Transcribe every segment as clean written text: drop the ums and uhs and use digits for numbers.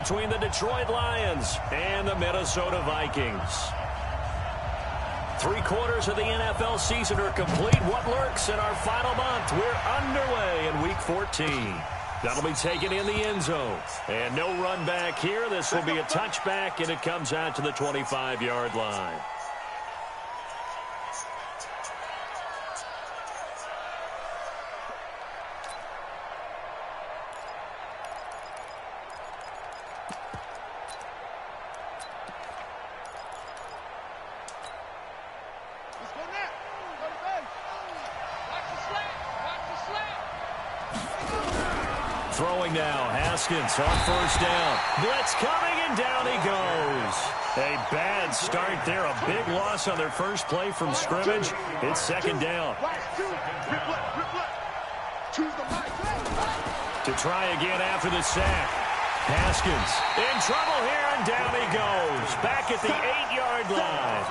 Between the Detroit Lions and the Minnesota Vikings. 3/4 of the NFL season are complete. What lurks in our final month? We're underway in Week 14. That'll be taken in the end zone. And no run back here. This will be a touchback, and it comes out to the 25-yard line. Throwing now, Haskins on first down. Blitz coming, and down he goes. A bad start there, a big loss on their first play from scrimmage. It's second down. To try again after the sack. Haskins in trouble here, and down he goes. Back at the 8-yard line.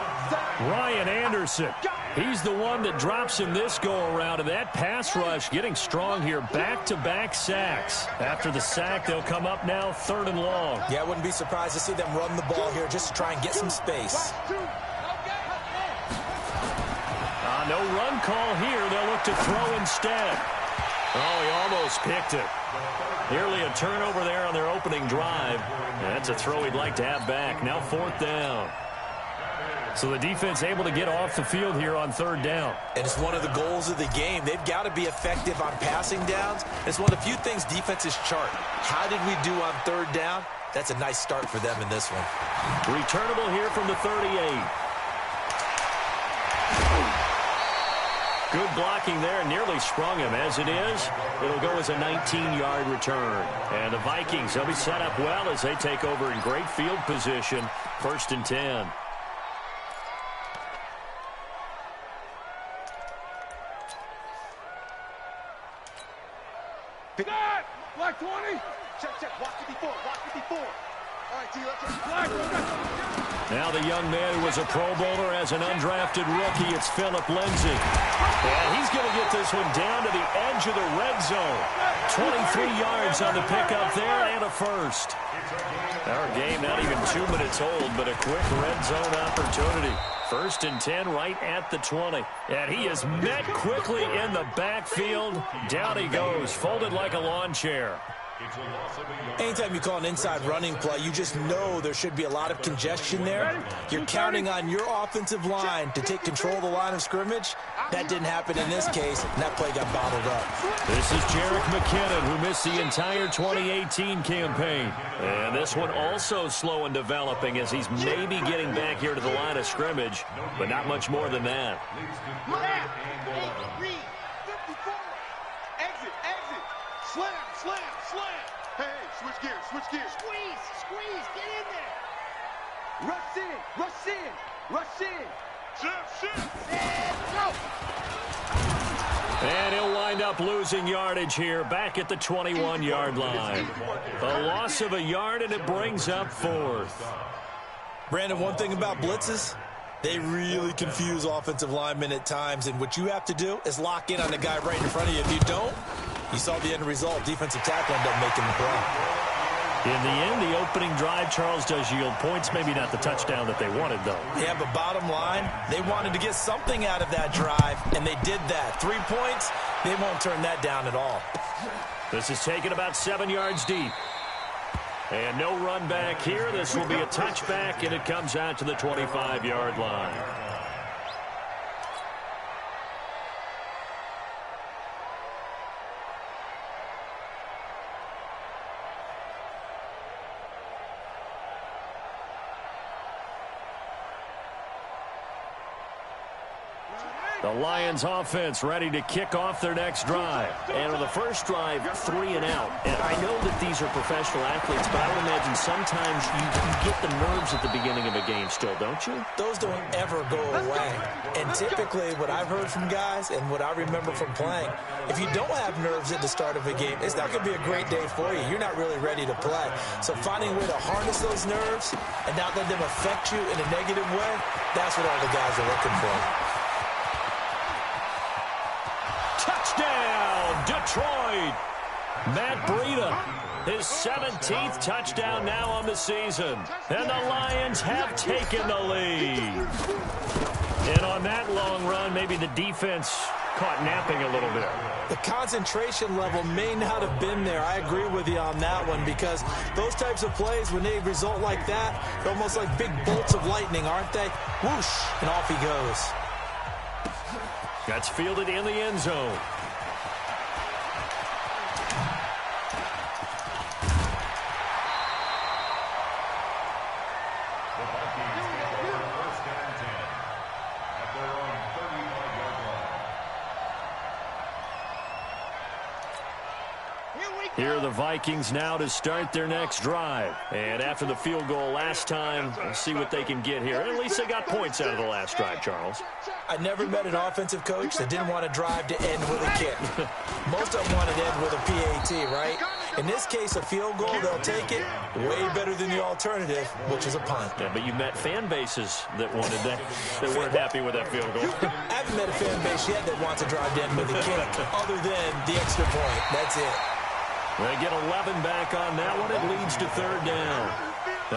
Ryan Anderson. He's the one that drops him this go-around, and that pass rush getting strong here. Back-to-back sacks. After the sack, they'll come up now 3rd and long. Yeah, I wouldn't be surprised to see them run the ball here just to try and get some space. No run call here. They'll look to throw instead. Oh, he almost picked it. Nearly a turnover there on their opening drive. That's a throw he'd like to have back. Now 4th down. So the defense able to get off the field here on 3rd down. And it's one of the goals of the game. They've got to be effective on passing downs. It's one of the few things defenses chart. How did we do on 3rd down? That's a nice start for them in this one. Returnable here from the 38. Good blocking there, nearly sprung him. As it is, it'll go as a 19-yard return. And the Vikings, they'll be set up well as they take over in great field position. 1st and 10. Black 20. Check. Watch 54. All right, T, let's black. Now the young man who was a Pro Bowler as an undrafted rookie, it's Phillip Lindsay. And he's going to get this one down to the edge of the red zone. 23 yards on the pickup there and a first. Our game not even 2 minutes old, but a quick red zone opportunity. 1st and 10 right at the 20. And he is met quickly in the backfield. Down he goes, folded like a lawn chair. Anytime you call an inside running play, you just know there should be a lot of congestion there. You're counting on your offensive line to take control of the line of scrimmage. That didn't happen in this case, and that play got bottled up. This is Jerick McKinnon, who missed the entire 2018 campaign. And this one also slow in developing as he's maybe getting back here to the line of scrimmage, but not much more than that. Slam. Hey, switch gears. Squeeze, get in there. Rush in. Shift. And go. And he'll wind up losing yardage here back at the 21-yard line. A loss of a yard, and it brings up 4th. Brandon, one thing about blitzes, they really confuse offensive linemen at times, and what you have to do is lock in on the guy right in front of you. If you don't, you saw the end result. Defensive tackle ended up making the play. In the end, the opening drive, Charles, does yield points. Maybe not the touchdown that they wanted, though. Yeah, but bottom line, they wanted to get something out of that drive, and they did that. 3 points, they won't turn that down at all. This is taken about 7 yards deep. And no run back here. This will be a touchback, and it comes out to the 25-yard line. The Lions offense ready to kick off their next drive. And on the first drive, 3 and out. And I know that these are professional athletes, but I would imagine sometimes you get the nerves at the beginning of a game still, don't you? Those don't ever go away. And typically what I've heard from guys and what I remember from playing, if you don't have nerves at the start of a game, it's not going to be a great day for you. You're not really ready to play. So finding a way to harness those nerves and not let them affect you in a negative way, that's what all the guys are looking for. Touchdown, Detroit! Matt Breida His 17th touchdown now on the season. And the Lions have taken the lead. And on that long run, maybe the defense caught napping a little bit. The concentration level may not have been there. I agree with you on that one, because those types of plays, when they result like that, they're almost like big bolts of lightning, aren't they? Whoosh, and off he goes. That's fielded in the end zone. Here are the Vikings now to start their next drive. And after the field goal last time, we'll see what they can get here. At least they got points out of the last drive, Charles. I never met an offensive coach that didn't want to drive to end with a kick. Most of them want to end with a PAT, right? In this case, a field goal, they'll take it way better than the alternative, which is a punt. Yeah, but you met fan bases that wanted that, that weren't happy with that field goal. I haven't met a fan base yet that wants to drive to end with a kick, other than the extra point. That's it. They get 11 back on that one. It leads to third down.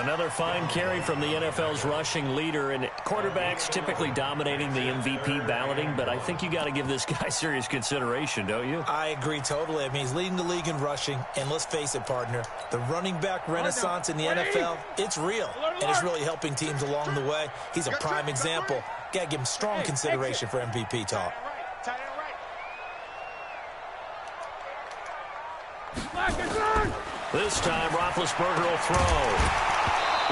Another fine carry from the NFL's rushing leader, and quarterbacks typically dominating the MVP balloting, but I think you got to give this guy serious consideration, don't you? I agree totally. I mean, he's leading the league in rushing, and let's face it, partner, the running back renaissance in the NFL, it's real, and it's really helping teams along the way. He's a prime example. Got to give him strong consideration for MVP talk. This time, Roethlisberger will throw.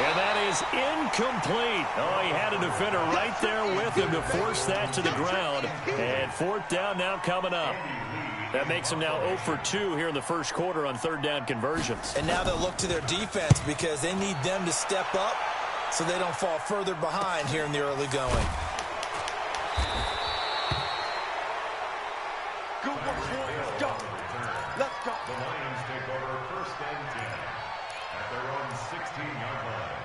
And that is incomplete. Oh, he had a defender right there with him to force that to the ground. And fourth down now coming up. That makes him now 0 for 2 here in the first quarter on third down conversions. And now they'll look to their defense because they need them to step up so they don't fall further behind here in the early going. Let's go. The Lions take over first and 10 at their own 16-yard line.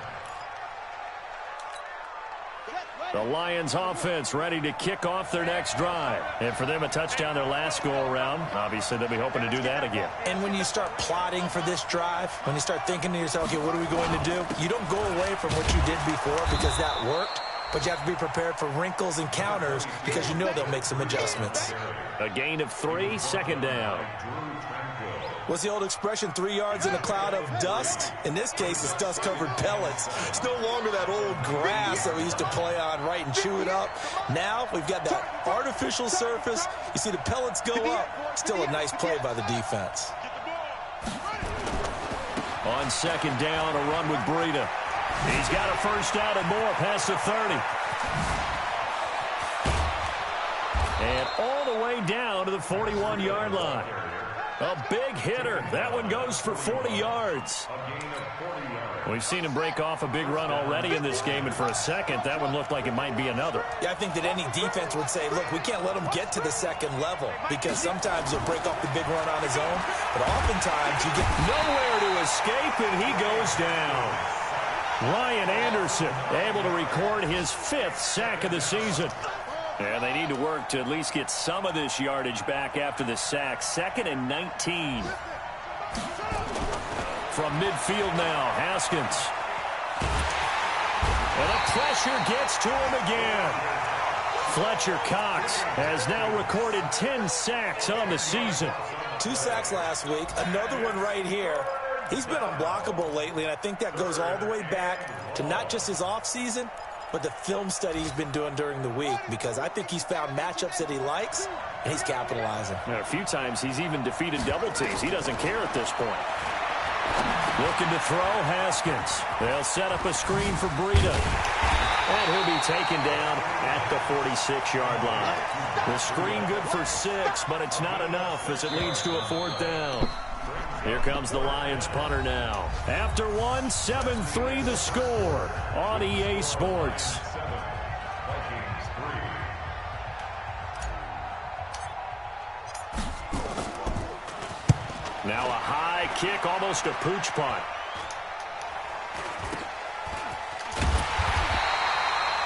The Lions offense ready to kick off their next drive. And for them, a touchdown their last go-around. Obviously, they'll be hoping to do that again. And when you start plotting for this drive, when you start thinking to yourself, okay, what are we going to do? You don't go away from what you did before because that worked. But you have to be prepared for wrinkles and counters because you know they'll make some adjustments. A gain of 3, second down. What's the old expression, 3 yards in a cloud of dust? In this case, it's dust-covered pellets. It's no longer that old grass that we used to play on, right, and chew it up. Now we've got that artificial surface. You see the pellets go up. Still a nice play by the defense. On second down, a run with Breida. He's got a first down and more past the 30. And all the way down to the 41-yard line. A big hitter. That one goes for 40 yards. We've seen him break off a big run already in this game, and for a second, that one looked like it might be another. Yeah, I think that any defense would say, look, we can't let him get to the second level because sometimes he'll break off the big run on his own, but oftentimes you get nowhere to escape, and he goes down. Ryan Anderson able to record his 5th sack of the season. And they need to work to at least get some of this yardage back after the sack. 2nd and 19. From midfield now, Haskins. And the pressure gets to him again. Fletcher Cox has now recorded 10 sacks on the season. 2 sacks last week, another one right here. He's been unblockable lately, and I think that goes all the way back to not just his offseason, but the film study he's been doing during the week, because I think he's found matchups that he likes, and he's capitalizing. And a few times he's even defeated double teams. He doesn't care at this point. Looking to throw, Haskins. They'll set up a screen for Breida. And he'll be taken down at the 46-yard line. The screen good for 6, but it's not enough as it leads to a 4th down. Here comes the Lions punter now. After 1, 7-3 the score on EA Sports. Now a high kick, almost a pooch punt.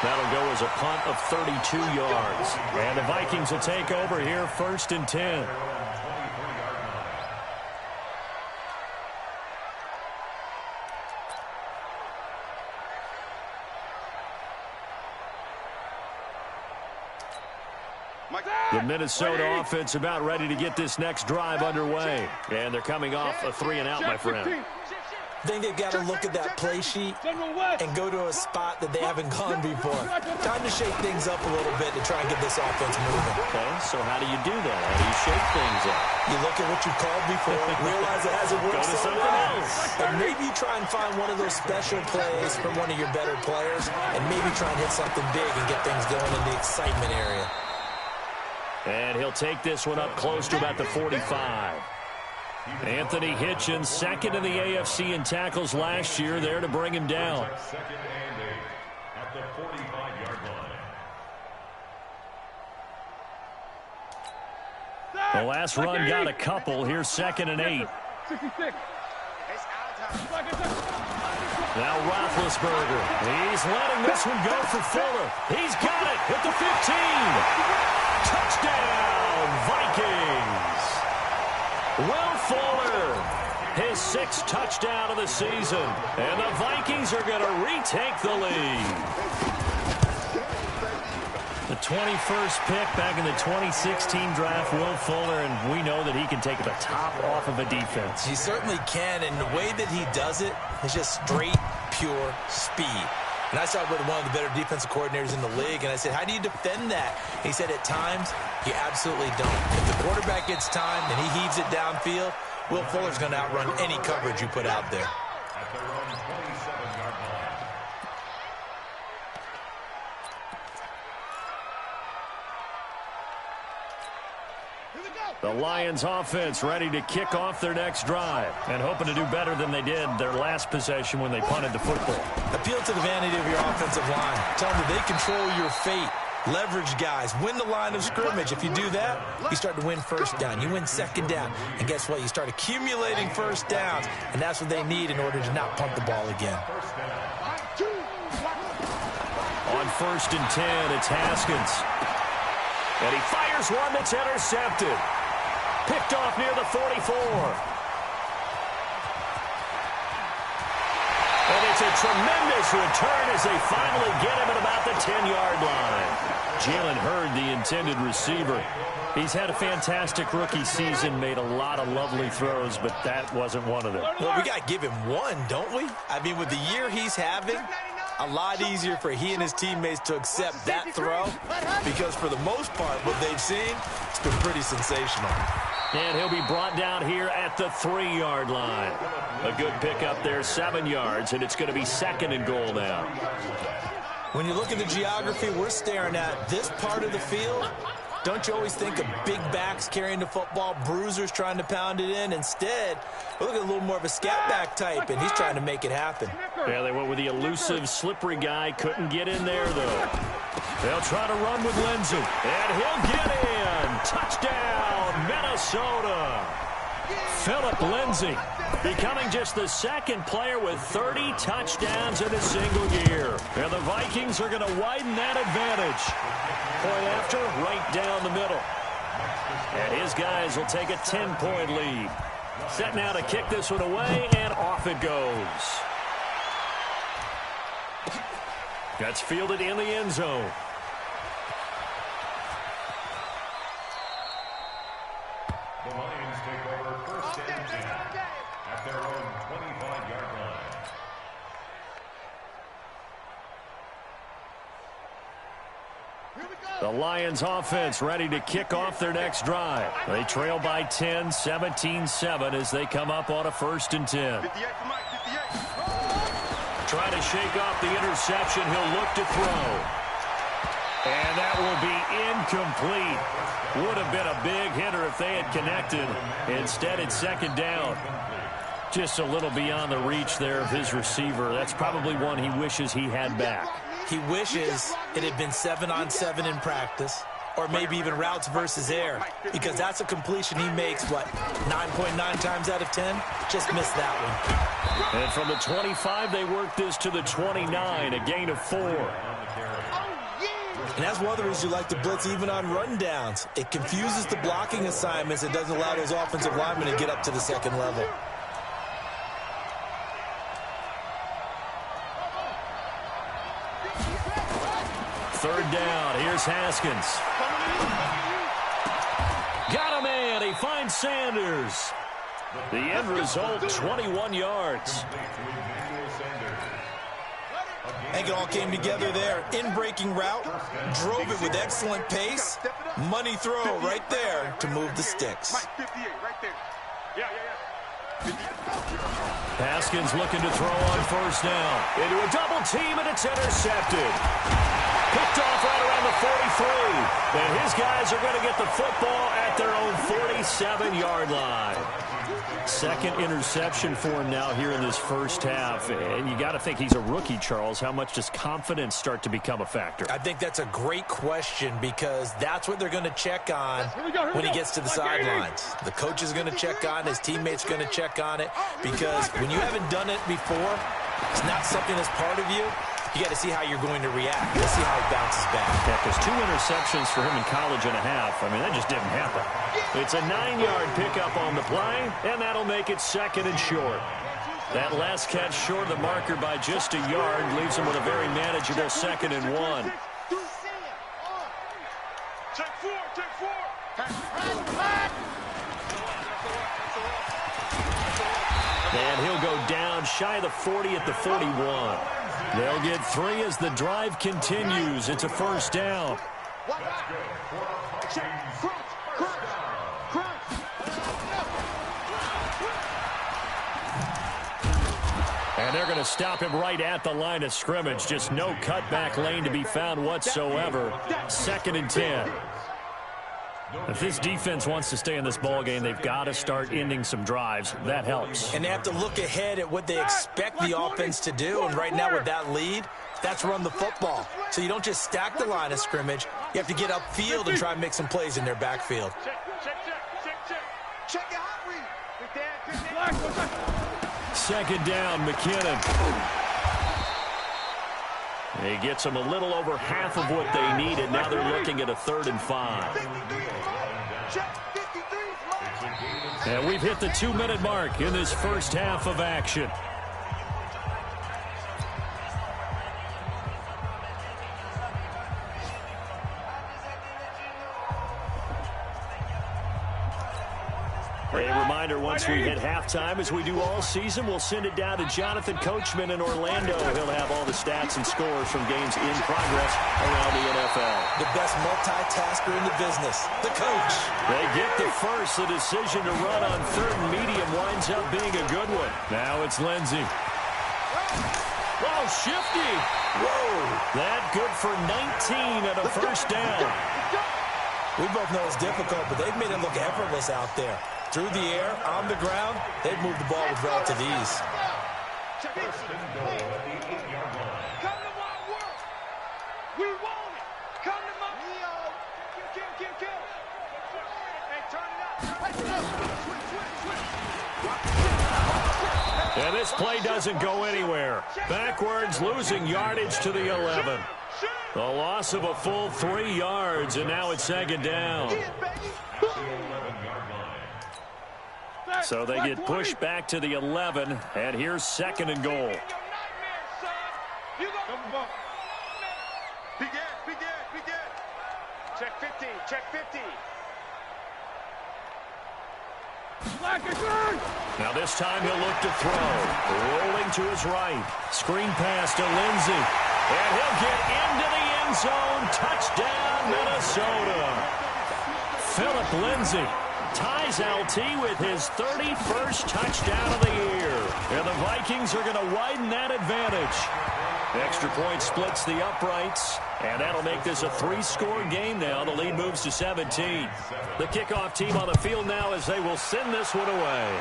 That'll go as a punt of 32 yards. And the Vikings will take over here, 1st and 10. The Minnesota offense about ready to get this next drive underway. And thee coming off a 3-and-out, my friend. I think they've got to look at that play sheet and go to a spot that they haven't gone before. Time to shake things up a little bit to try and get this offense moving. Okay, so how do you do that? How do you shake things up? You look at what you called before, realize it hasn't worked Go to so something well. else. And maybe you try and find one of those special plays from one of your better players, and maybe try and hit something big and get things going in the excitement area. And he'll take this one up close to about the 45. Anthony Hitchens, second in the AFC in tackles last year, there to bring him down. Second and 8 at the 45-yard line. The last run got a couple. Here's second and 8. 66. Now Roethlisberger. He's letting this one go for Fuller. He's got it at the 15. Touchdown, Vikings. Will Fuller, his 6th touchdown of the season. And the Vikings are going to retake the lead. The 21st pick back in the 2016 draft, Will Fuller, and we know that he can take the top off of a defense. He certainly can, and the way that he does it is just straight, pure speed. And I saw it with one of the better defensive coordinators in the league, and I said, how do you defend that? And he said, at times, you absolutely don't. If the quarterback gets time and he heaves it downfield, Will Fuller's going to outrun any coverage you put out there. At their own 27-yard line. The Lions offense ready to kick off their next drive and hoping to do better than they did their last possession when they punted the football. Appeal to the vanity of your offensive line. Tell them that they control your fate. Leverage guys. Win the line of scrimmage. If you do that, you start to win first down. You win second down. And guess what? You start accumulating first downs. And that's what they need in order to not punt the ball again. On 1st and 10, it's Haskins. And he fires one that's intercepted. Picked off near the 44. And it's a tremendous return as they finally get him at about the 10-yard line. Jalen Hurd, the intended receiver. He's had a fantastic rookie season, made a lot of lovely throws, but that wasn't one of them. Well, we got to give him one, don't we? I mean, with the year he's having, a lot easier for he and his teammates to accept that throw because for the most part, what they've seen, it's been pretty sensational. And he'll be brought down here at the 3-yard line. A good pickup there, 7 yards, and it's going to be 2nd and goal now. When you look at the geography we're staring at, this part of the field, don't you always think of big backs carrying the football, bruisers trying to pound it in? Instead, look at a little more of a scat back type, and he's trying to make it happen. Yeah, they went with the elusive, slippery guy. Couldn't get in there, though. They'll try to run with Lindsey, and he'll get in. Touchdown, Minnesota. Philip Lindsey becoming just the 2nd player with 30 touchdowns in a single year. And the Vikings are going to widen that advantage. Point after, right down the middle. And his guys will take a 10-point lead. Set now to kick this one away, and off it goes. That's fielded in the end zone. The Lions take over 1st and 10 at their own 25-yard line. The Lions offense ready to kick off their next drive. They trail by 10, 17-7 as they come up on a 1st and 10. 58 for Mike, 58. Trying to shake off the interception. He'll look to throw. And that will be incomplete. Would have been a big hitter if they had connected. Instead, it's 2nd down. Just a little beyond the reach there of his receiver. That's probably one he wishes he had back. He wishes it had been 7-on-7 in practice, or maybe even routes versus air, because that's a completion he makes, what, 9.9 times out of 10? Just missed that one. And from the 25, they work this to the 29, a gain of 4. And that's one of the reasons you like to blitz even on rundowns. It confuses the blocking assignments. It doesn't allow those offensive linemen to get up to the 2nd level. third down. Here's Haskins. Got a man. He finds Sanders. The end result, 21 yards. I think it all came together there. In-breaking route, drove it with excellent pace. Money throw right there to move the sticks. Haskins looking to throw on first down. Into a double team, and it's intercepted. Picked off right around the 43. And his guys are going to get the football at their own 47-yard line. Second interception for him now here in this first half. And you got to think he's a rookie, Charles. How much does confidence start to become a factor? I think that's a great question because that's what they're going to check on when he gets to the sidelines. The coach is going to check on it. His teammates are going to check on it because when you haven't done it before, it's not something that's part of you. You got to see how you're going to react. Let's see how he bounces back. Yeah, because 2 interceptions for him in college and a half. I mean, that just didn't happen. It's a 9-yard pickup on the play, and that'll make it second and short. That last catch short of the marker by just a yard leaves him with a very manageable second and 1. And he'll go down shy of the 40 at the 41. They'll get 3 as the drive continues. It's a first down. And they're going to stop him right at the line of scrimmage. Just no cutback lane to be found whatsoever. Second and 10. If this defense wants to stay in this ballgame, they've got to start ending some drives. That helps. And they have to look ahead at what they expect the offense to do. And right now with that lead, that's run the football. So you don't just stack the line of scrimmage. You have to get upfield and try and make some plays in their backfield. Second down, McKinnon. He gets them a little over half of what they needed. Now they're looking at a 3rd and 5. And we've hit the 2-minute mark in this first half of action. A reminder, once we hit halftime, as we do all season, we'll send it down to Jonathan Coachman in Orlando. He'll have all the stats and scores from games in progress around the NFL. The best multitasker in the business, the coach. They get the first. The decision to run on 3rd and medium winds up being a good one. Now it's Lindsey. Whoa, shifty. Whoa. That good for 19 at a first down. We both know it's difficult, but they've made it look effortless out there. Through the air, on the ground, they've moved the ball with relative ease. First and goal at the 8-yard line. Come to my work. We want it. Come to my kill. Hey, turn it up. And this play doesn't go anywhere. Backwards, losing yardage to the 11. The loss of a full 3 yards, and now it's second down. So they get pushed back to the 11, and here's second and goal. Check 50. Now this time he'll look to throw. Rolling to his right. Screen pass to Lindsey. And he'll get into the end zone. Touchdown, Minnesota. Philip Lindsey ties LT with his 31st touchdown of the year. And the Vikings are going to widen that advantage. Extra point splits the uprights, and that'll make this a 3-score game now. The lead moves to 17. The kickoff team on the field now as they will send this one away.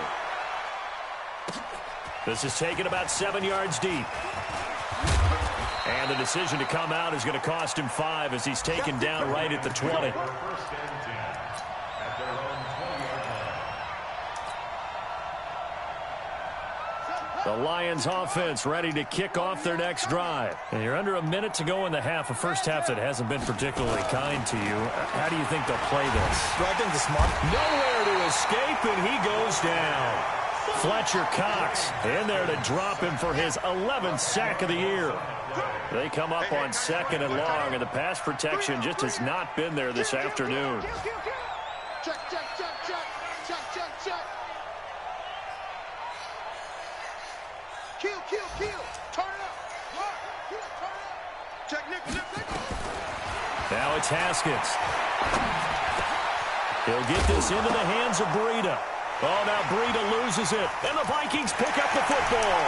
This is taken about 7 yards deep. And the decision to come out is going to cost him 5 as he's taken down right at the 20. The Lions offense ready to kick off their next drive. And you're under a minute to go in the half, a first half that hasn't been particularly kind to you. How do you think they'll play this? Well, I think the smart. Nowhere to escape, and he goes down. Fletcher Cox in there to drop him for his 11th sack of the year. They come up on 2nd and long, and the pass protection just has not been there this afternoon. Check, check, check, check. Check, check, check. Kill, kill, kill. Turn it up. Turn it up. Check, nickel. Now it's Haskins. He'll get this into the hands of Breida. Oh, now Breida loses it, and the Vikings pick up the football.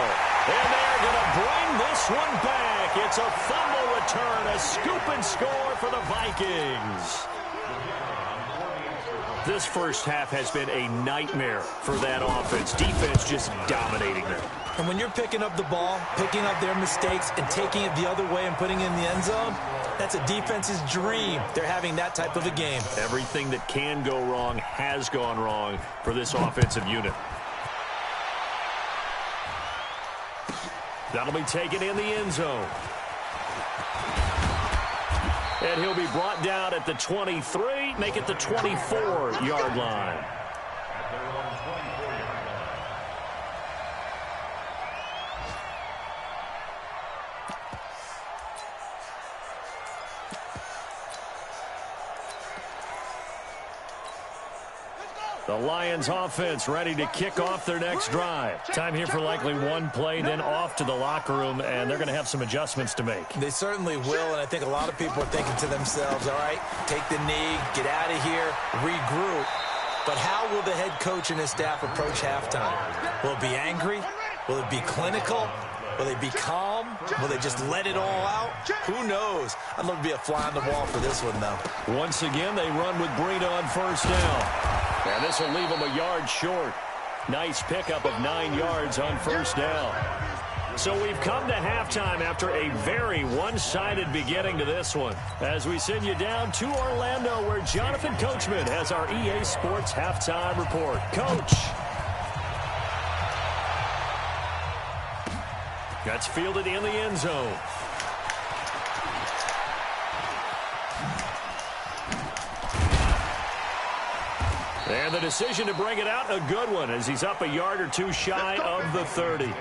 And they're going to bring this one back. It's a fumble return, a scoop and score for the Vikings. This first half has been a nightmare for that offense. Defense just dominating them. And when you're picking up the ball, picking up their mistakes, and taking it the other way and putting it in the end zone, that's a defense's dream. They're having that type of a game. Everything that can go wrong has gone wrong for this offensive unit. That'll be taken in the end zone. And he'll be brought down at the 23, make it the 24-yard line. The Lions offense ready to kick off their next drive. Time here for likely one play, then off to the locker room, and they're going to have some adjustments to make. They certainly will, and I think a lot of people are thinking to themselves, all right, take the knee, get out of here, regroup. But how will the head coach and his staff approach halftime? Will it be angry? Will it be clinical? Will they be calm? Will they just let it all out? Who knows? I'd love to be a fly on the wall for this one, though. Once again, they run with Breida on first down. And this will leave them a yard short. Nice pickup of 9 yards on first down. So we've come to halftime after a very one-sided beginning to this one. As we send you down to Orlando, where Jonathan Coachman has our EA Sports halftime report. Coach. That's fielded in the end zone. And the decision to bring it out, a good one, as he's up a yard or two shy of the 30.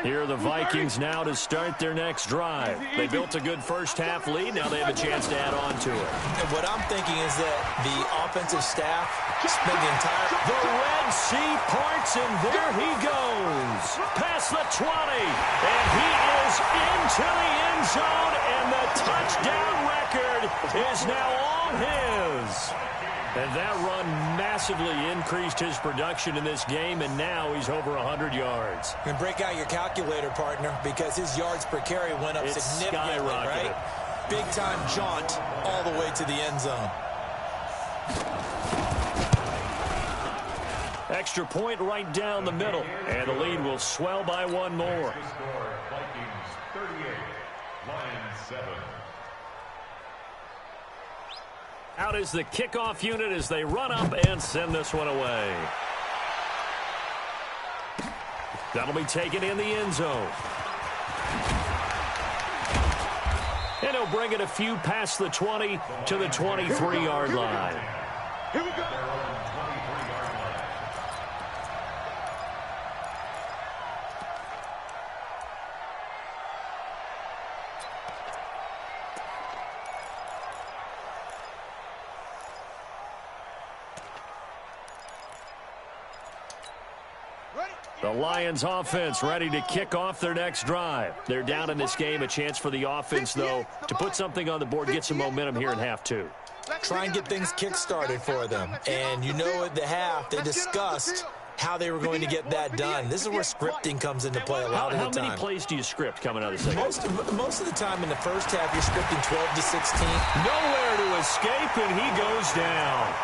Here are the Vikings now to start their next drive. They built a good first-half lead. Now they have a chance to add on to it. And what I'm thinking is that the offensive staff spent the entire... The Red Sea parts, and there he goes. Past the 20, and he is into the end zone, and the touchdown record is now all his. And that run massively increased his production in this game, and now he's over 100 yards. And break out your calculator, partner, because his yards per carry went up significantly, right? Big-time jaunt all the way to the end zone. Extra point right down the middle, and the lead will swell by one more. Vikings 38, Lions 7. Out is the kickoff unit as they run up and send this one away. That'll be taken in the end zone. And he'll bring it a few past the 20 to the 23-yard line. Here we go. The Lions offense ready to kick off their next drive. They're down in this game. A chance for the offense, though, to put something on the board, get some momentum here in half two. Try and get things kick-started for them. And you know at the half, they discussed how they were going to get that done. This is where scripting comes into play a lot of the time. How many plays do you script coming out of the second? Most of the time in the first half, you're scripting 12 to 16. Nowhere to escape, and he goes down.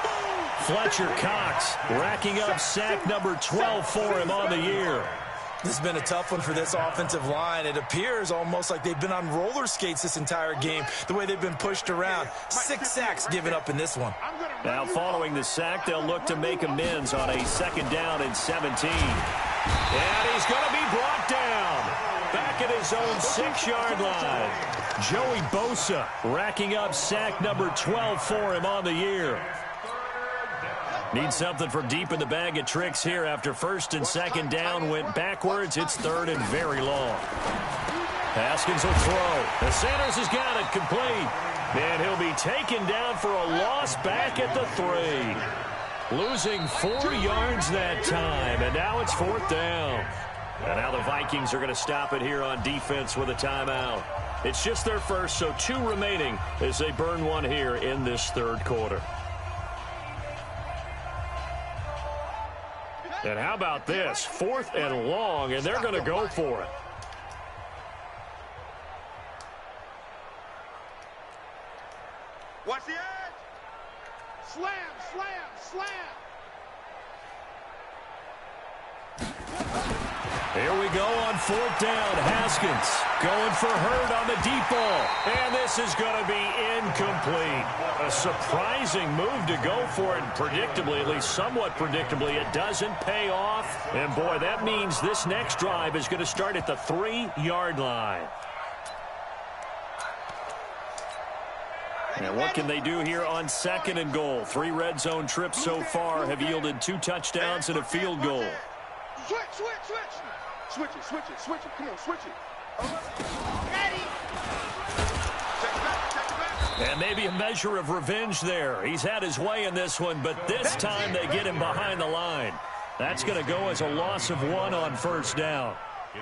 Fletcher Cox racking up sack number 12 for him on the year. This has been a tough one for this offensive line. It appears almost like they've been on roller skates this entire game, the way they've been pushed around. 6 sacks given up in this one. Now following the sack, they'll look to make amends on a 2nd down and 17. And he's going to be brought down. Back back at his own 6-yard line. Joey Bosa racking up sack number 12 for him on the year. Need something from deep in the bag of tricks here after first and second down went backwards. It's third and very long. Haskins will throw. The Sanders has got it complete. And he'll be taken down for a loss back at the 3. Losing 4 yards that time, and now it's 4th down. And now the Vikings are going to stop it here on defense with a timeout. It's just their first, so 2 remaining as they burn one here in this third quarter. And how about this? 4th and long, and they're going to go for it. Watch the edge. Slam, slam, slam. Here we go on 4th down. Haskins going for Hurd on the deep ball. And this is going to be incomplete. A surprising move to go for it. And predictably, at least somewhat predictably, it doesn't pay off. And boy, that means this next drive is going to start at the 3-yard line. And what can they do here on 2nd and goal? 3 red zone trips so far have yielded 2 touchdowns and a field goal. Switch, switch, switch. Switch it, switch it, switch it. Come on, switch it. Ready. Check it back, check it back. And maybe a measure of revenge there. He's had his way in this one, but this time they get him behind the line. That's going to go as a loss of 1 on 1st down.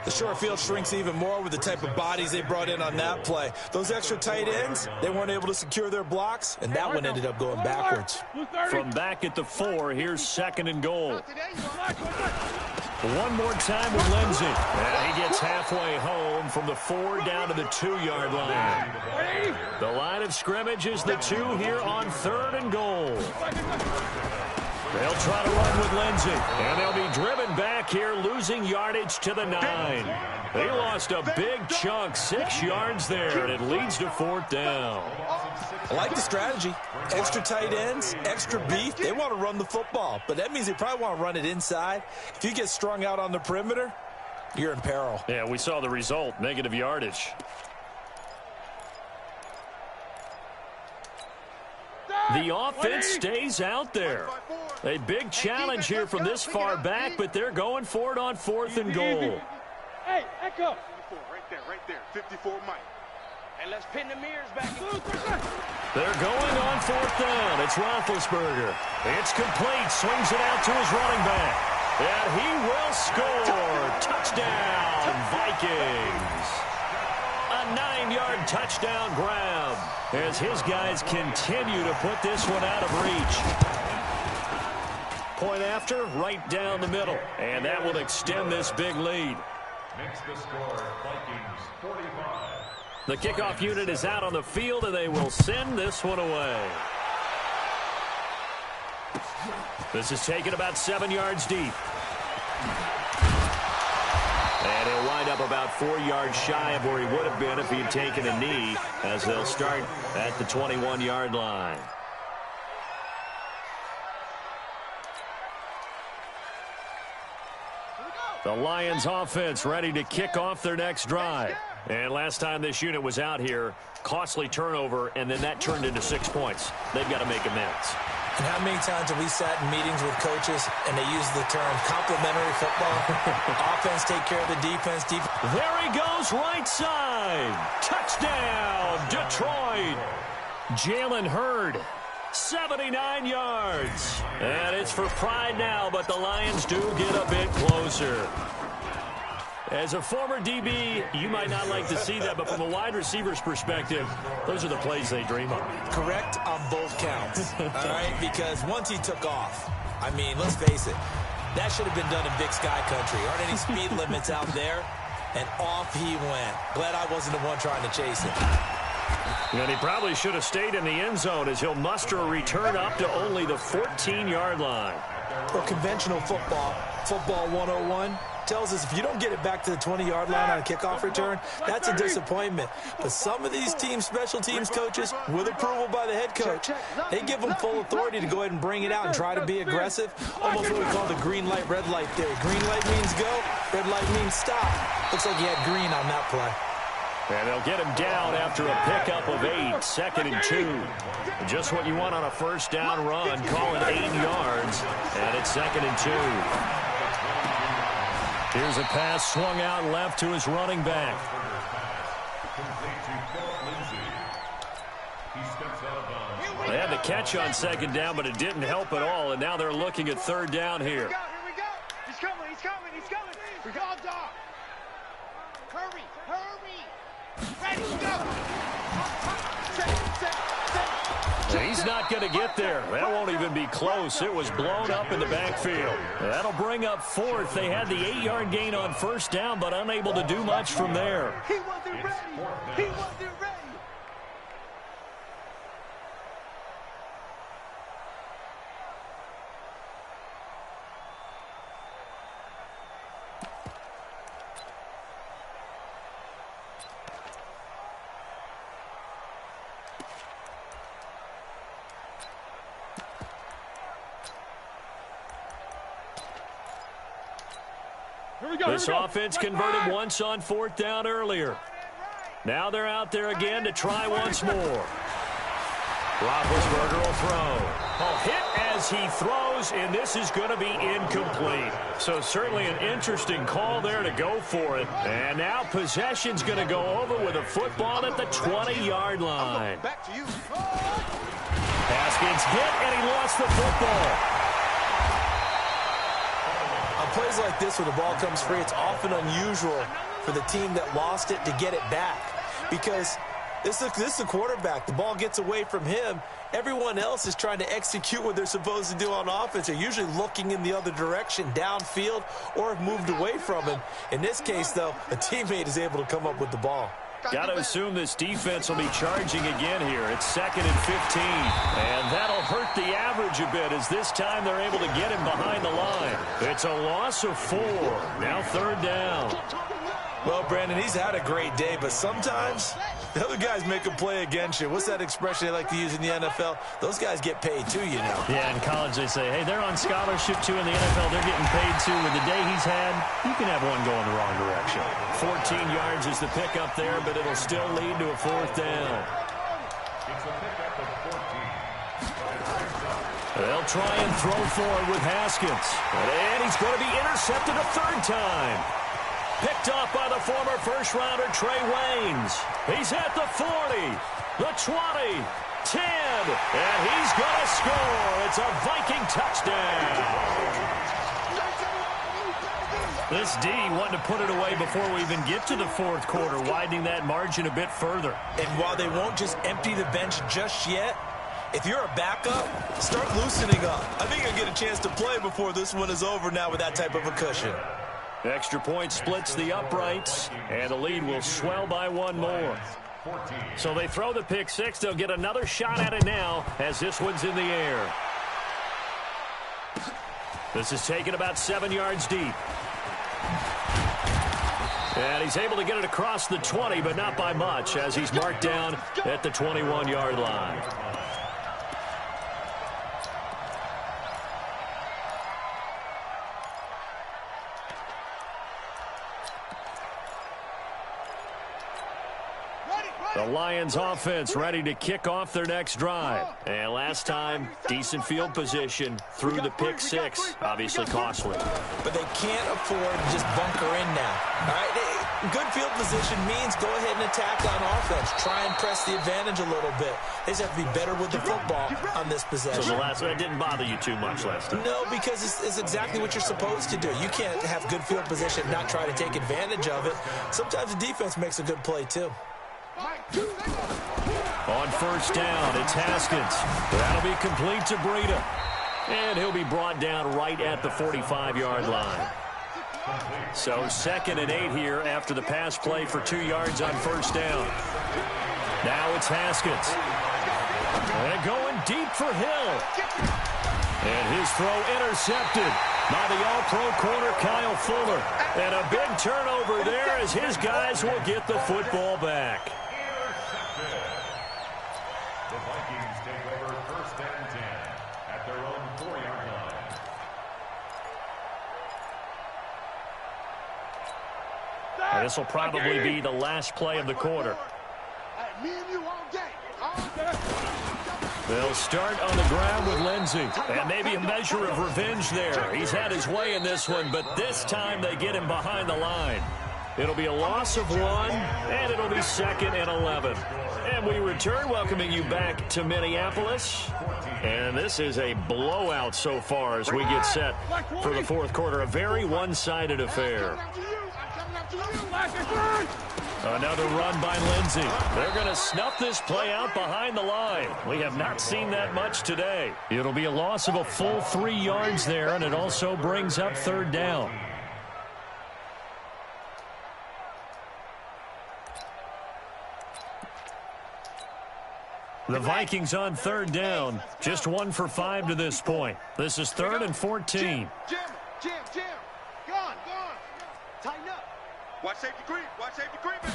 The short field shrinks even more with the type of bodies they brought in on that play. Those extra tight ends, they weren't able to secure their blocks, and that one ended up going backwards. From back at the 4, here's 2nd and goal. One more time with Lindsey. And he gets halfway home from the 4 down to the 2-yard line. The line of scrimmage is the 2 here on 3rd and goal. They'll try to run with Lindsey, and they'll be driven back here, losing yardage to the 9. They lost a big chunk, 6 yards there, and it leads to 4th down. I like the strategy. Extra tight ends, extra beef. They want to run the football, but that means they probably want to run it inside. If you get strung out on the perimeter, you're in peril. Yeah, we saw the result, negative yardage. The offense stays out there. A big challenge here from this far back, but they're going for it on 4th and goal. Hey, echo. 54, right there, 54 Mike. And let's pin the mirrors back. They're going on 4th down. It's Roethlisberger. It's complete. Swings it out to his running back. And he will score. Touchdown, Vikings. A 9-yard touchdown grab as his guys continue to put this one out of reach. Point after, right down the middle. And that will extend this big lead. Makes the score Vikings 45. The kickoff unit is out on the field, and they will send this one away. This is taken about 7 yards deep. And he'll wind up about 4 yards shy of where he would have been if he had taken a knee, as they'll start at the 21-yard line. The Lions offense ready to kick off their next drive. And last time this unit was out here, costly turnover, and then that turned into 6 points. They've got to make amends. And how many times have we sat in meetings with coaches and they use the term complementary football? Offense take care of the defense. There he goes, right side. Touchdown, Detroit. Jalen Hurd, 79 yards. And it's for pride now, but the Lions do get a bit closer. As a former DB, you might not like to see that, but from a wide receiver's perspective, those are the plays they dream of. Correct on both counts, all right? Because once he took off, I mean, let's face it, that should have been done in Big Sky Country. Aren't any speed limits out there? And off he went. Glad I wasn't the one trying to chase it. And he probably should have stayed in the end zone as he'll muster a return up to only the 14-yard line. For conventional football, football 101, tells us if you don't get it back to the 20-yard line on a kickoff return, that's a disappointment. But some of these special teams coaches, with approval by the head coach, they give them full authority to go ahead and bring it out and try to be aggressive. Almost what we call the green light, red light theory. Green light means go, red light means stop. Looks like he had green on that play. And they'll get him down after a pickup of 8, 2nd and 2. Just what you want on a first down run. Call it 8 yards, and it's 2nd and 2. Here's a pass swung out left to his running back. They had the catch on 2nd down, but it didn't help at all, and now they're looking at 3rd down here. Here we go. He's coming. He's coming. We got dog. Hurry. Ready to go. He's not going to get there. That won't even be close. It was blown up in the backfield. That'll bring up 4th. They had the 8-yard gain on 1st down, but unable to do much from there. He wasn't ready. This offense converted once on 4th down earlier. Now they're out there again to try once more. Roethlisberger will throw. Hit as he throws, and this is going to be incomplete. So certainly an interesting call there to go for it. And now possession's going to go over with a football at the 20-yard line. Back to you. Haskins hit, and he lost the football. Plays like this where the ball comes free, it's often unusual for the team that lost it to get it back, because this is the quarterback. The ball gets away from him. Everyone else is trying to execute what they're supposed to do on offense. They're usually looking in the other direction, downfield, or have moved away from him. In this case, though, a teammate is able to come up with the ball. Got to assume this defense will be charging again here. It's 2nd and 15. And that'll hurt the average a bit, as this time they're able to get him behind the line. It's a loss of 4. Now 3rd down. Well, Brandon, he's had a great day, but sometimes the other guys make a play against you. What's that expression they like to use in the NFL? Those guys get paid too, you know. Yeah, in college they say, hey, they're on scholarship too. In the NFL, they're getting paid too. With the day he's had, you can have one going the wrong direction. 14 yards is the pickup there, but it'll still lead to a 4th down. It's a pickup of 14. They'll try and throw forward with Haskins. And he's going to be intercepted a 3rd time. Picked off by the former first-rounder Trey Waynes. He's at the 40, the 20, 10, and he's going to score. It's a Viking touchdown. This D wanting to put it away before we even get to the 4th quarter, widening that margin a bit further. And while they won't just empty the bench just yet, if you're a backup, start loosening up. I think you'll get a chance to play before this one is over now with that type of a cushion. Extra point splits the uprights, and the lead will swell by 1 more. So they throw the pick 6. They'll get another shot at it now as this one's in the air. This is taken about 7 yards deep. And he's able to get it across the 20, but not by much, as he's marked down at the 21-yard line. The Lions offense ready to kick off their next drive. And last time, decent field position through the pick 6. Obviously costly. But they can't afford to just bunker in now. All right, good field position means go ahead and attack on offense. Try and press the advantage a little bit. They just have to be better with the football on this possession. So the last one, it didn't bother you too much last time? No, because it's exactly what you're supposed to do. You can't have good field position and not try to take advantage of it. Sometimes the defense makes a good play, too. On 1st down, it's Haskins. That'll be complete to Breida. And he'll be brought down right at the 45-yard line. So 2nd and 8 here after the pass play for 2 yards on 1st down. Now it's Haskins. And going deep for Hill. And his throw intercepted by the all-pro corner, Kyle Fuller. And a big turnover there as his guys will get the football back. The Vikings take over 1st and 10 at their own 4-yard line. And this will probably be the last play of the quarter. Me and you all day. They'll start on the ground with Lindsey. And maybe a measure of revenge there. He's had his way in this one, but this time they get him behind the line. It'll be a loss of 1, and it'll be 2nd and 11. And we return, welcoming you back to Minneapolis. And this is a blowout so far as we get set for the fourth quarter. A very one-sided affair. Another run by Lindsey. They're going to snuff this play out behind the line. We have not seen that much today. It'll be a loss of a full 3 yards there, and it also brings up 3rd down. The Vikings on 3rd down. Just 1 for 5 to this point. This is 3rd and 14. Jim. Gone. Tighten up. Watch safety creep. Safety creeping.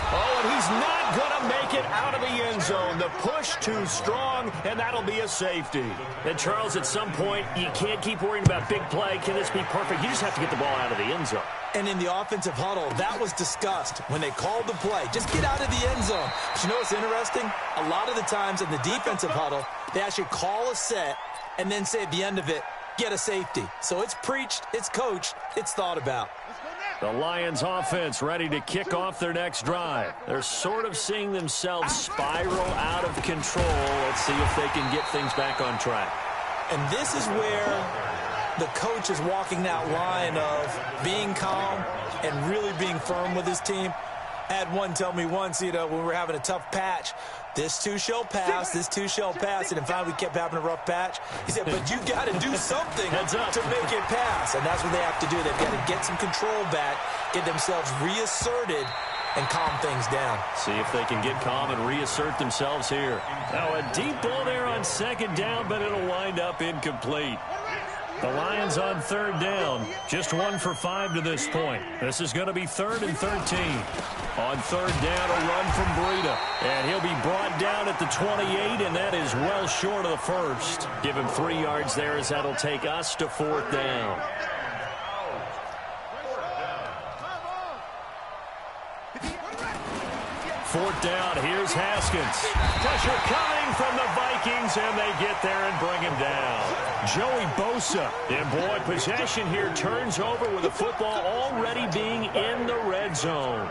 Oh, and he's not going to make it out of the end zone. The push too strong, and that'll be a safety. And, Charles, at some point, you can't keep worrying about big play. Can this be perfect? You just have to get the ball out of the end zone. And in the offensive huddle, that was discussed when they called the play. Just get out of the end zone. But you know what's interesting? A lot of the times in the defensive huddle, they actually call a set and then say at the end of it, get a safety. So it's preached, it's coached, it's thought about. The Lions offense ready to kick off their next drive. They're sort of seeing themselves spiral out of control. Let's see if they can get things back on track. And this is where the coach is walking that line of being calm and really being firm with his team. I had one tell me once, when we were having a tough patch, this too shall pass, and finally we kept having a rough patch. He said, but you got to do something to make it pass, and that's what they have to do. They've got to get some control back, get themselves reasserted, and calm things down. See if they can get calm and reassert themselves here. Now a deep ball there on 2nd down, but it'll wind up incomplete. The Lions on 3rd down, just 1 for 5 to this point. This is going to be 3rd and 13. On 3rd down, a run from Breida. And he'll be brought down at the 28, and that is well short of the first. Give him 3 yards there as that'll take us to 4th down. 4th down, here's Haskins. Pressure coming from the Vikings, and they get there and bring him down. Joey Bosa, and boy, possession here turns over with the football already being in the red zone.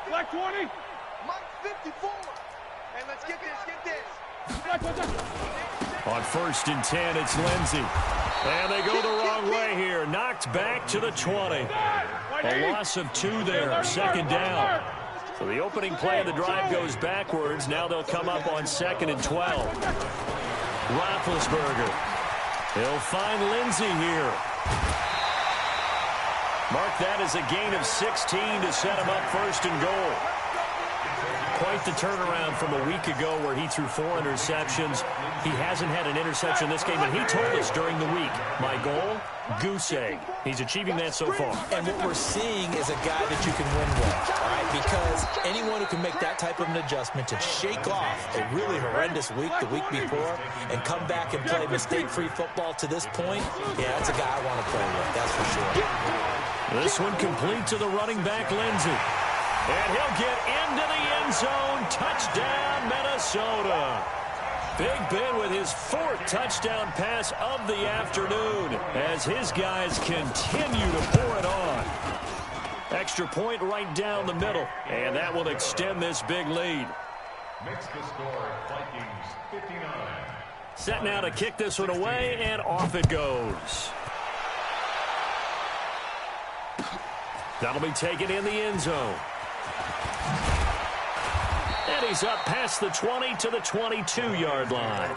Black 20. Mike 54. Hey, let's get this. On 1st and 10, it's Lindsey. And they go the wrong way here. Knocked back to the 20. A loss of 2 there. 2nd down. So the opening play of the drive goes backwards. Now they'll come up on 2nd and 12. Roethlisberger. He'll find Lindsey here. Mark that as a gain of 16 to set him up 1st and goal. Quite the turnaround from a week ago where he threw 4 interceptions. He hasn't had an interception this game, and he told us during the week, my goal, goose egg. He's achieving that so far. And what we're seeing is a guy that you can win with, all right? Because anyone who can make that type of an adjustment to shake off a really horrendous week the week before and come back and play mistake-free football to this point, yeah, that's a guy I want to play with, that's for sure. This one complete to the running back, Lindsey. And he'll get into the end zone. Touchdown, Minnesota. Big Ben with his 4th touchdown pass of the afternoon as his guys continue to pour it on. Extra point right down the middle, and that will extend this big lead. Makes the score Vikings 59. Set now to kick this one away, and off it goes. That'll be taken in the end zone. And he's up past the 20 to the 22-yard line.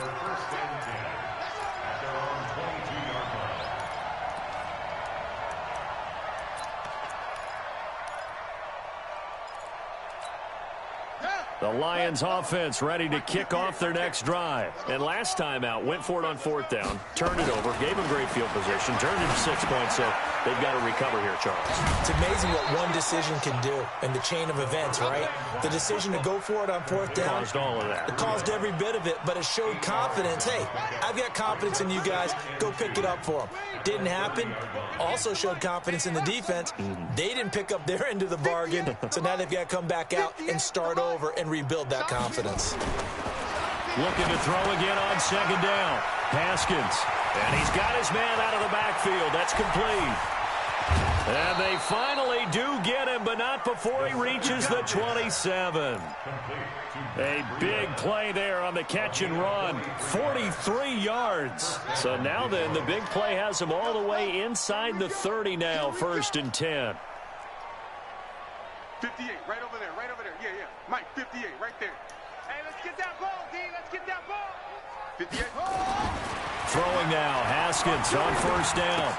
The Lions offense ready to kick off their next drive. And last time out, went for it on 4th down, turned it over, gave them great field position, turned it 6 points, so they've got to recover here, Charles. It's amazing what one decision can do in the chain of events, right? The decision to go for it on 4th down. Caused all of that. It caused every bit of it, but it showed confidence. Hey, I've got confidence in you guys. Go pick it up for them. Didn't happen. Also showed confidence in the defense. They didn't pick up their end of the bargain, so now they've got to come back out and start over and rebuild that confidence. Looking to throw again on 2nd down. Haskins. And he's got his man out of the backfield. That's complete. And they finally do get him, but not before he reaches the 27. A big play there on the catch and run. 43 yards. So now then, the big play has him all the way inside the 30 now, 1st and 10. 58, right over there, right over there. Yeah, yeah. Mike, 58, right there. Hey, let's get that ball, D. Let's get that ball. 58. Throwing now, Haskins on 1st down.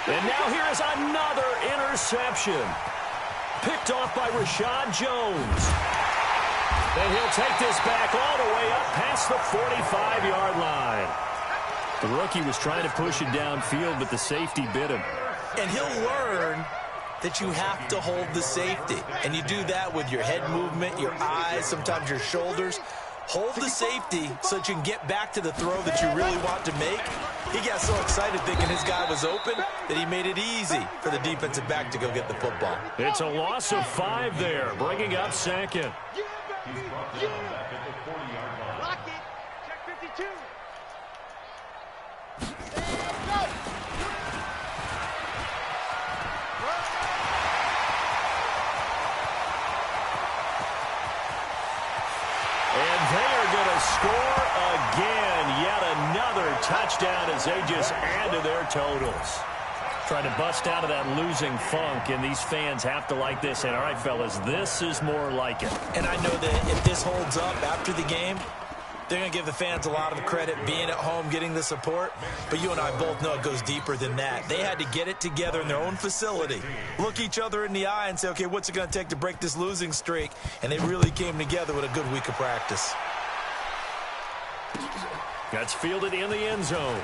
And now here is another interception. Picked off by Rashad Jones. And he'll take this back all the way up past the 45-yard line. The rookie was trying to push it downfield, but the safety bit him. And he'll learn that you have to hold the safety. And you do that with your head movement, your eyes, sometimes your shoulders. Hold the safety so that you can get back to the throw that you really want to make. He got so excited thinking his guy was open that he made it easy for the defensive back to go get the football. It's a loss of 5 there, bringing up 2nd. Lock it. Check 52. And they are going to score again. Yet another touchdown as they just add to their totals. Trying to bust out of that losing funk, and these fans have to like this. And all right, fellas, this is more like it. And I know that if this holds up after the game, they're going to give the fans a lot of credit being at home, getting the support. But you and I both know it goes deeper than that. They had to get it together in their own facility, look each other in the eye and say, okay, what's it going to take to break this losing streak? And they really came together with a good week of practice. That's fielded in the end zone.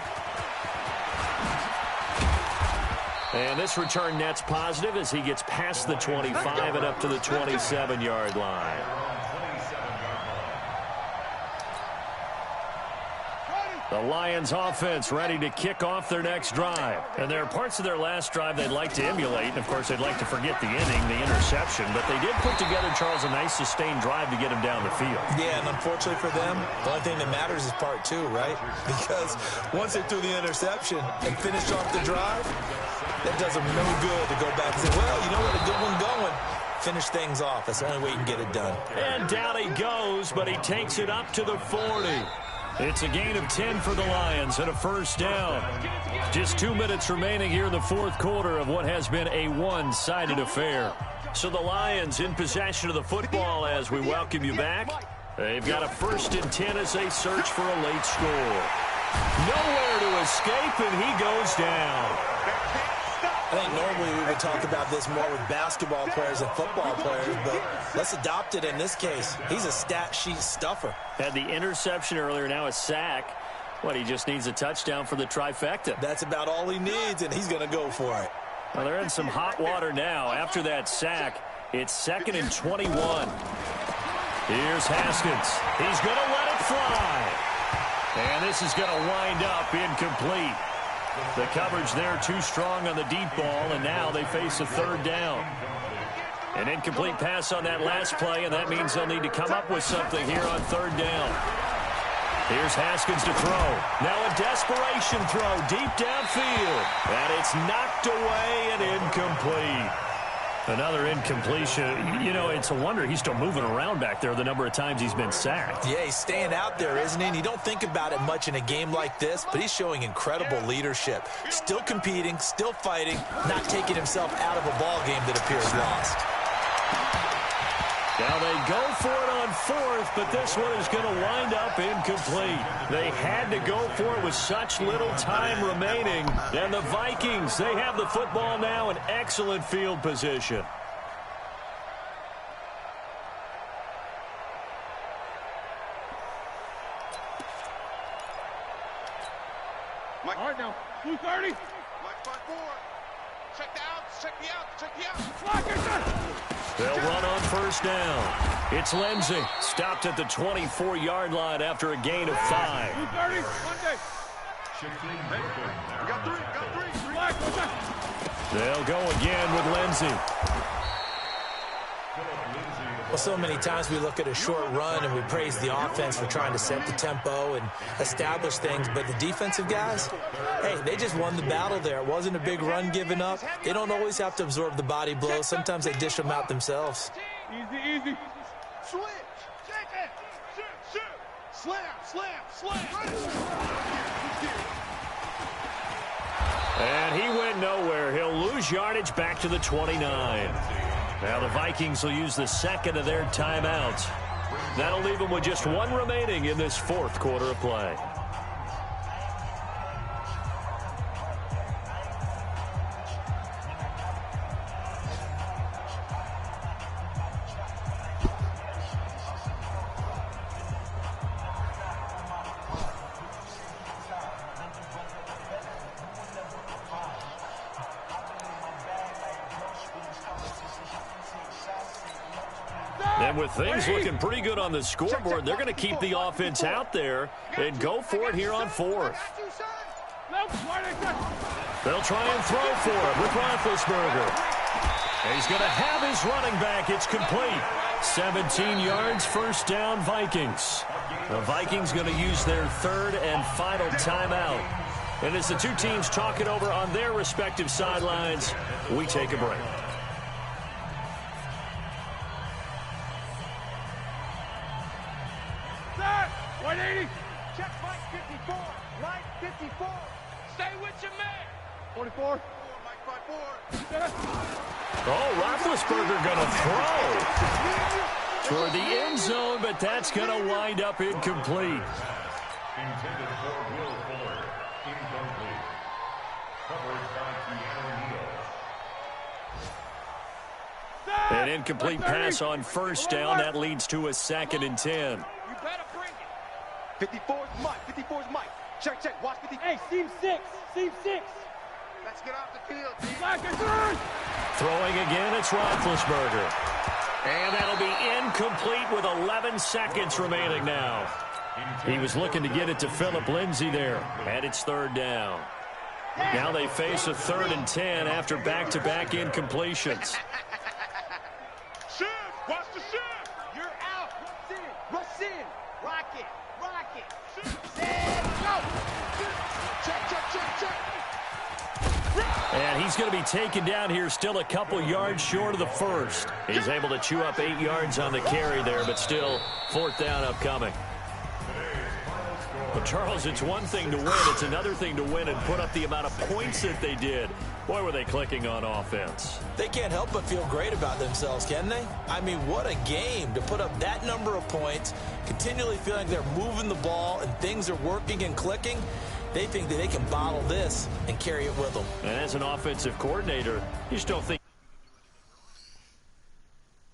And this return net's positive as he gets past the 25 and up to the 27-yard line. The Lions offense ready to kick off their next drive. And there are parts of their last drive they'd like to emulate. And, of course, they'd like to forget the inning, the interception. But they did put together, Charles, a nice sustained drive to get him down the field. Yeah, and unfortunately for them, the only thing that matters is part 2, right? Because once they threw the interception and finished off the drive, that does them no good to go back and say, well, you know what, a good one going. Finish things off. That's the only way you can get it done. And down he goes, but he takes it up to the 40. It's a gain of 10 for the Lions and a 1st down. Just 2 minutes remaining here in the 4th quarter of what has been a one-sided affair. So the Lions in possession of the football as we welcome you back. They've got a 1st and 10 as they search for a late score. Nowhere to escape, and he goes down. I think normally we would talk about this more with basketball players and football players, but let's adopt it in this case. He's a stat sheet stuffer. Had the interception earlier, now a sack. What, he just needs a touchdown for the trifecta. That's about all he needs, and he's going to go for it. Well, they're in some hot water now. After that sack, it's 2nd and 21. Here's Haskins. He's going to let it fly. And this is going to wind up incomplete. The coverage there too strong on the deep ball, and now they face a 3rd down. An incomplete pass on that last play, and that means they'll need to come up with something here on 3rd down. Here's Haskins to throw. Now a desperation throw deep downfield. And it's knocked away and incomplete. Another incompletion. You know, it's a wonder he's still moving around back there the number of times he's been sacked. Yeah, he's staying out there, isn't he? And you don't think about it much in a game like this, but he's showing incredible leadership. Still competing, still fighting, not taking himself out of a ball game that appears lost. Now they go for it on 4th, but this one is going to wind up incomplete. They had to go for it with such little time remaining. And the Vikings, they have the football now in excellent field position. 30. Black 5-4. Check the outs. Check the outs. Check the outs. They'll run on first down. It's Lindsey. Stopped at the 24-yard line after a gain of 5. 30. Monday. We got three. Black. They'll go again with Lindsey. Well, so many times we look at a short run and we praise the offense for trying to set the tempo and establish things, but the defensive guys, hey, they just won the battle there. It wasn't a big run given up. They don't always have to absorb the body blows. Sometimes they dish them out themselves. Easy. Switch. Check it. Shoot. Slam. And he went nowhere. He'll lose yardage back to the 29. Now the Vikings will use the second of their timeouts. That'll leave them with just one remaining in this fourth quarter of play. And with things looking pretty good on the scoreboard, they're going to keep the offense out there and go for it here on fourth. They'll try and throw for it with Roethlisberger. He's going to have his running back. It's complete. 17 yards, first down, Vikings. The Vikings going to use their third and final timeout. And as the two teams talk it over on their respective sidelines, we take a break. Check Mike 54. Mike 54. Stay with your man. 44. Mike 5-4. Oh, Roethlisberger going to throw toward the end zone, but that's going to wind up incomplete. Intended for Will Fuller. Incomplete. Covered by Keanu Neal. An incomplete pass on first down. That leads to a 2nd and 10. You better bring it. 54's Mike. 54's Mike. Check. Watch 54. Hey, seam 6. Let's get off the field. Throwing again, it's Roethlisberger. And that'll be incomplete with 11 seconds remaining now. He was looking to get it to Phillip Lindsay there. And it's third down. Now they face a 3rd and 10 after back-to-back incompletions. Shift. Watch the shift. You're out. Rush in. Rock it. Set. Go. Check. And he's going to be taken down here, still a couple yards short of the first. He's able to chew up 8 yards on the carry there, but still 4th down upcoming. But Charles, it's one thing to win. It's another thing to win and put up the amount of points that they did. Boy, were they clicking on offense. They can't help but feel great about themselves, can they? I mean, what a game to put up that number of points, continually feeling they're moving the ball and things are working and clicking. They think that they can bottle this and carry it with them. And as an offensive coordinator, you just don't think